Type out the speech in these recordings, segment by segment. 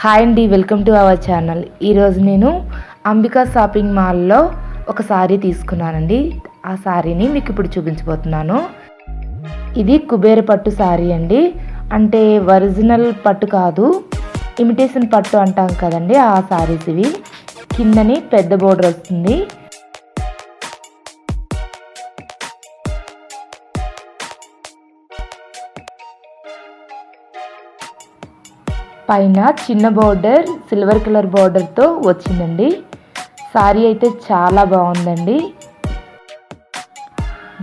Hi అండి, welcome to our channel. ఈరోజు నేను అంబికా షాపింగ్ మాల్లో ఒక శారీ తీసుకున్నానండి. ఆ శారీని మీకు ఇప్పుడు చూపించబోతున్నాను. ఇది కుబేర పట్టు శారీ అండి. అంటే ఒరిజినల్ పట్టు కాదు, ఇమిటేషన్ పట్టు అంటాం కదండి, ఆ శారీస్ ఇవి. కిందని పెద్ద బోర్డర్ వస్తుంది. పైన చిన్న బోర్డర్ సిల్వర్ కలర్ బోర్డర్తో వచ్చిందండి. శారీ అయితే చాలా బాగుందండి.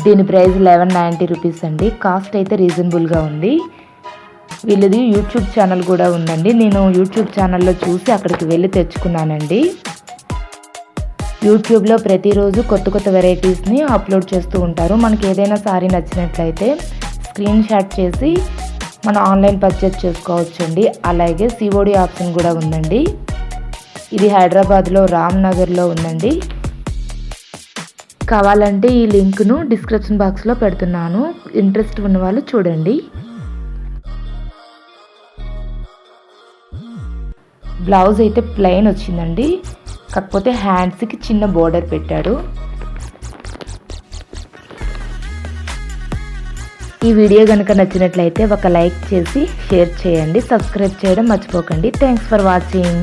దీని ప్రైస్ 1190 రూపీస్ అండి. కాస్ట్ అయితే రీజనబుల్గా ఉంది. వీళ్ళది యూట్యూబ్ ఛానల్ కూడా ఉందండి. నేను యూట్యూబ్ ఛానల్లో చూసి అక్కడికి వెళ్ళి తెచ్చుకున్నానండి. యూట్యూబ్లో ప్రతిరోజు కొత్త కొత్త వెరైటీస్ని అప్లోడ్ చేస్తూ ఉంటారు. మనకి ఏదైనా శారీ నచ్చినట్లయితే స్క్రీన్ షాట్ చేసి మనం ఆన్లైన్ పర్చేస్ చేసుకోవచ్చండి. అలాగే సిఓడి ఆప్షన్ కూడా ఉందండి. ఇది హైదరాబాద్లో రామ్నగర్లో ఉందండి. కావాలంటే ఈ లింక్ను డిస్క్రిప్షన్ బాక్స్లో పెడుతున్నాను. ఇంట్రెస్ట్ ఉన్న వాళ్ళు చూడండి. బ్లౌజ్ అయితే ప్లెయిన్ వచ్చిందండి. కాకపోతే హ్యాండ్స్కి చిన్న బోర్డర్ పెట్టాడు. ఈ వీడియో కనుక నచ్చినట్లయితే ఒక లైక్ చేసి షేర్ చేయండి. సబ్స్క్రైబ్ చేయడం మర్చిపోకండి. Thanks for watching.